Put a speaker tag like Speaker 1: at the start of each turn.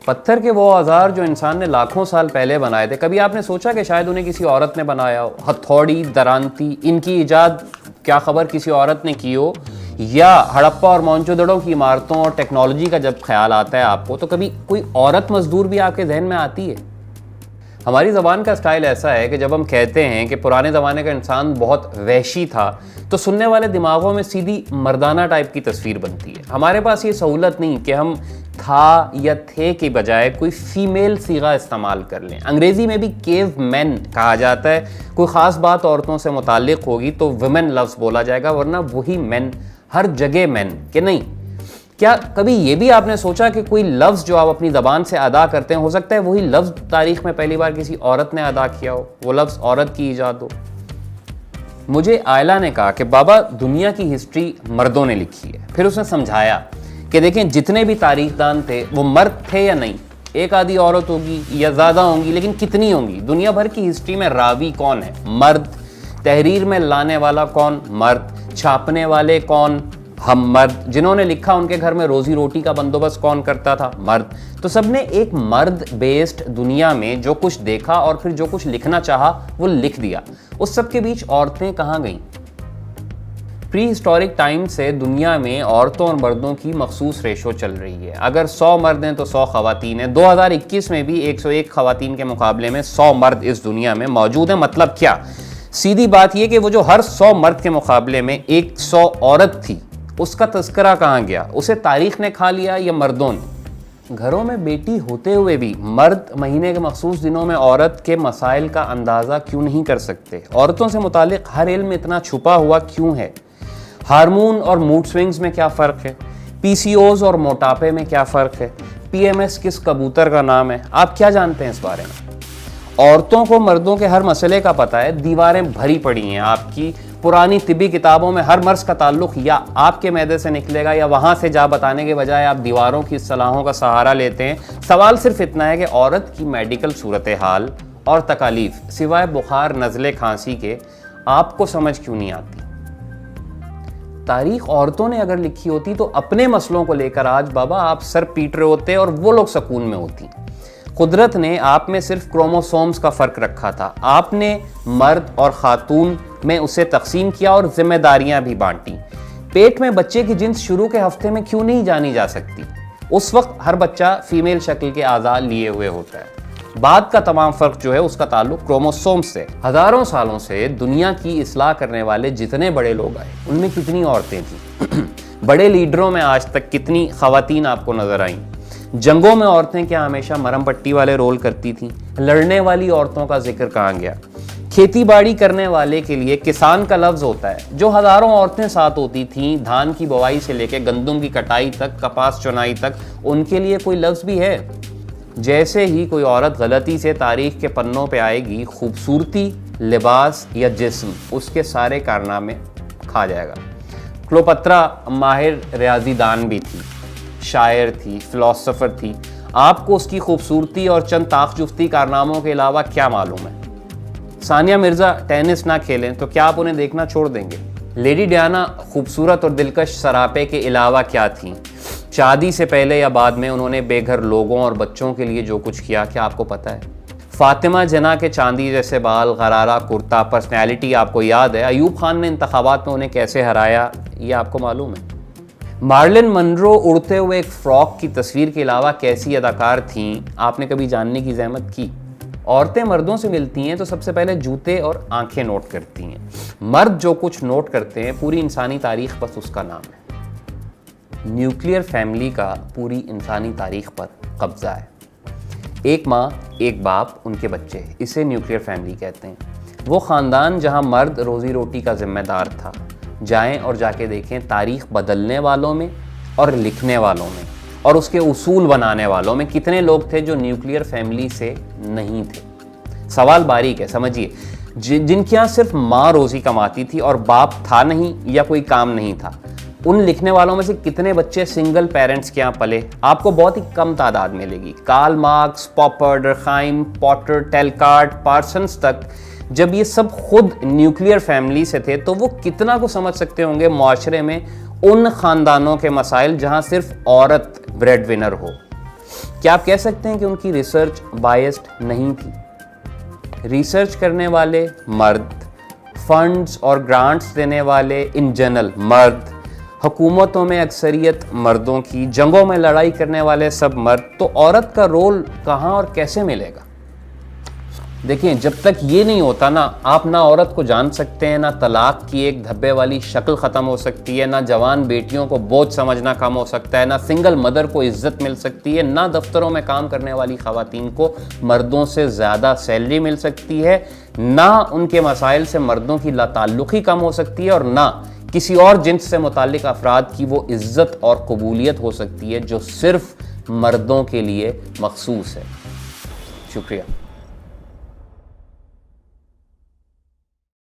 Speaker 1: پتھر کے وہ اوزار جو انسان نے لاکھوں سال پہلے بنائے تھے، کبھی آپ نے سوچا کہ شاید انہیں کسی عورت نے بنایا ہو؟ ہتھوڑی، درانتی، ان کی ایجاد کیا خبر کسی عورت نے کی ہو؟ یا ہڑپا اور موہنجو دڑو کی عمارتوں اور ٹیکنالوجی کا جب خیال آتا ہے آپ کو، تو کبھی کوئی عورت مزدور بھی آپ کے ذہن میں آتی ہے؟ ہماری زبان کا اسٹائل ایسا ہے کہ جب ہم کہتے ہیں کہ پرانے زمانے کا انسان بہت وحشی تھا، تو سننے والے دماغوں میں سیدھی مردانہ ٹائپ کی تصویر بنتی ہے۔ ہمارے پاس یہ سہولت نہیں کہ ہم تھا یا تھے کے بجائے کوئی فیمیل صیغہ استعمال کر لیں۔ انگریزی میں بھی کیو مین کہا جاتا ہے۔ کوئی خاص بات عورتوں سے متعلق ہوگی تو ویمن لفظ بولا جائے گا، ورنہ وہی مین، ہر جگہ مین کہ نہیں۔ کیا کبھی یہ بھی آپ نے سوچا کہ کوئی لفظ جو آپ اپنی زبان سے ادا کرتے ہیں، ہو سکتا ہے وہی لفظ تاریخ میں پہلی بار کسی عورت نے ادا کیا ہو، وہ لفظ عورت کی ایجاد ہو؟ مجھے آئلہ نے کہا کہ بابا دنیا کی ہسٹری مردوں نے لکھی ہے۔ پھر اس نے سمجھایا کہ دیکھیں جتنے بھی تاریخ دان تھے وہ مرد تھے یا نہیں؟ ایک آدھی عورت ہوگی یا زیادہ ہوں گی، لیکن کتنی ہوں گی؟ دنیا بھر کی ہسٹری میں راوی کون ہے؟ مرد۔ تحریر میں لانے والا کون؟ مرد۔ چھاپنے والے کون؟ ہم مرد۔ جنہوں نے لکھا ان کے گھر میں روزی روٹی کا بندوبست کون کرتا تھا؟ مرد۔ تو سب نے ایک مرد بیسڈ دنیا میں جو کچھ دیکھا اور پھر جو کچھ لکھنا چاہا وہ لکھ دیا۔ اس سب کے بیچ عورتیں کہاں گئیں؟ پری ہسٹورک ٹائم سے دنیا میں عورتوں اور مردوں کی مخصوص ریشو چل رہی ہے۔ اگر 100 مرد ہیں تو 100 خواتین ہیں۔ 2021 میں بھی 101 خواتین کے مقابلے میں 100 مرد اس دنیا میں موجود ہیں۔ مطلب کیا؟ سیدھی بات یہ کہ وہ جو ہر 100 مرد کے مقابلے میں 100 عورت تھی، اس کا تذکرہ کہاں گیا؟ اسے تاریخ نے کھا لیا یا مردوں نے؟ گھروں میں بیٹی ہوتے ہوئے بھی مرد مہینے کے مخصوص دنوں میں عورت کے مسائل کا اندازہ کیوں نہیں کر سکتے؟ عورتوں سے متعلق ہر علم اتنا چھپا ہوا کیوں ہے؟ ہارمون اور موڈ سوئنگز میں کیا فرق ہے؟ پی سی اوز اور موٹاپے میں کیا فرق ہے؟ پی ایم ایس کس کبوتر کا نام ہے؟ آپ کیا جانتے ہیں اس بارے میں؟ عورتوں کو مردوں کے ہر مسئلے کا پتہ ہے۔ دیواریں بھری پڑی ہیں آپ کی پرانی طبی کتابوں میں۔ ہر مرض کا تعلق یا آپ کے معدے سے نکلے گا یا وہاں سے جا بتانے کے بجائے آپ دیواروں کی اصطلاحوں کا سہارا لیتے ہیں۔ سوال صرف اتنا ہے کہ عورت کی میڈیکل صورتحال اور تکالیف سوائے بخار، نزلے، کھانسی کے آپ کو سمجھ کیوں نہیں آتی؟ تاریخ عورتوں نے اگر لکھی ہوتی تو اپنے مسئلوں کو لے کر آج بابا آپ سر پیٹ رہے ہوتے اور وہ لوگ سکون میں ہوتی۔ قدرت نے آپ میں صرف کروموسومز کا فرق رکھا تھا، آپ نے مرد اور خاتون میں اسے تقسیم کیا اور ذمہ داریاں بھی بانٹی۔ پیٹ میں بچے کی جنس شروع کے ہفتے میں کیوں نہیں جانی جا سکتی؟ اس وقت ہر بچہ فیمیل شکل کے اعضاء لیے ہوئے ہوتا ہے۔ بعد کا تمام فرق جو ہے اس کا تعلق کروموسوم سے۔ ہزاروں سالوں سے دنیا کی اصلاح کرنے والے جتنے بڑے لوگ آئے ان میں کتنی عورتیں تھیں؟ بڑے لیڈروں میں آج تک کتنی خواتین آپ کو نظر آئیں؟ جنگوں میں عورتیں کیا ہمیشہ مرم پٹی والے رول کرتی تھیں؟ لڑنے والی عورتوں کا ذکر کہاں گیا؟ کھیتی باڑی کرنے والے کے لیے کسان کا لفظ ہوتا ہے، جو ہزاروں عورتیں ساتھ ہوتی تھیں دھان کی بوائی سے لے کے گندم کی کٹائی تک، کپاس چنائی تک، ان کے لیے کوئی لفظ بھی ہے؟ جیسے ہی کوئی عورت غلطی سے تاریخ کے پنوں پہ آئے گی، خوبصورتی، لباس یا جسم اس کے سارے کارنامے کھا جائے گا۔ کلوپترا ماہر ریاضی دان بھی تھی، شاعر تھی، فلسفر تھی۔ آپ کو اس کی خوبصورتی اور چند طاق جفتی کارناموں کے علاوہ کیا معلوم ہے؟ ثانیہ مرزا ٹینس نہ کھیلیں تو کیا آپ انہیں دیکھنا چھوڑ دیں گے؟ لیڈی ڈیانا خوبصورت اور دلکش سراپے کے علاوہ کیا تھیں؟ شادی سے پہلے یا بعد میں انہوں نے بے گھر لوگوں اور بچوں کے لیے جو کچھ کیا، کیا آپ کو پتہ ہے؟ فاطمہ جناح کے چاندی جیسے بال، غرارہ کرتا، پرسنالٹی آپ کو یاد ہے؟ ایوب خان نے انتخابات میں انہیں کیسے ہرایا، یہ آپ کو معلوم ہے؟ مارلن منرو اڑتے ہوئے ایک فراک کی تصویر کے علاوہ کیسی اداکار تھیں، آپ نے کبھی جاننے کی زحمت کی؟ عورتیں مردوں سے ملتی ہیں تو سب سے پہلے جوتے اور آنکھیں نوٹ کرتی ہیں۔ مرد جو کچھ نوٹ کرتے ہیں پوری انسانی تاریخ بس اس کا نام ہے۔ نیوکلیئر فیملی کا پوری انسانی تاریخ پر قبضہ ہے۔ ایک ماں، ایک باپ، ان کے بچے، اسے نیوکلیئر فیملی کہتے ہیں۔ وہ خاندان جہاں مرد روزی روٹی کا ذمہ دار تھا۔ جائیں اور جا کے دیکھیں تاریخ بدلنے والوں میں اور لکھنے والوں میں اور اس کے اصول بنانے والوں میں کتنے لوگ تھے جو نیوکلیئر فیملی سے نہیں تھے۔ سوال باریک ہے، سمجھیے۔ جن کے یہاں صرف ماں روزی کماتی تھی اور باپ تھا نہیں یا کوئی کام نہیں تھا، ان لکھنے والوں میں سے کتنے بچے سنگل پیرنٹس کے یہاں پلے؟ آپ کو بہت ہی کم تعداد ملے گی۔ Karl Marx, Popper, Durkheim, Potter, Talcott, Parsons تک جب یہ سب خود نیوکلیئر فیملی سے تھے تو وہ کتنا کو سمجھ سکتے ہوں گے معاشرے میں ان خاندانوں کے مسائل جہاں صرف عورت بریڈ ونر ہو۔ کیا آپ کہہ سکتے ہیں کہ ان کی ریسرچ بائسڈ نہیں تھی؟ ریسرچ کرنے والے مرد، فنڈز اور گرانٹس دینے والے ان جنرل مرد، حکومتوں میں اکثریت مردوں کی، جنگوں میں لڑائی کرنے والے سب مرد، تو عورت کا رول کہاں اور کیسے ملے گا؟ دیکھیں، جب تک یہ نہیں ہوتا نا، آپ نہ عورت کو جان سکتے ہیں، نہ طلاق کی ایک دھبے والی شکل ختم ہو سکتی ہے، نہ جوان بیٹیوں کو بوجھ سمجھنا کم ہو سکتا ہے، نہ سنگل مدر کو عزت مل سکتی ہے، نہ دفتروں میں کام کرنے والی خواتین کو مردوں سے زیادہ سیلری مل سکتی ہے، نہ ان کے مسائل سے مردوں کی لاتعلقی کم ہو سکتی ہے، اور نہ کسی اور جنس سے متعلق افراد کی وہ عزت اور قبولیت ہو سکتی ہے جو صرف مردوں کے لیے مخصوص ہے۔ شکریہ۔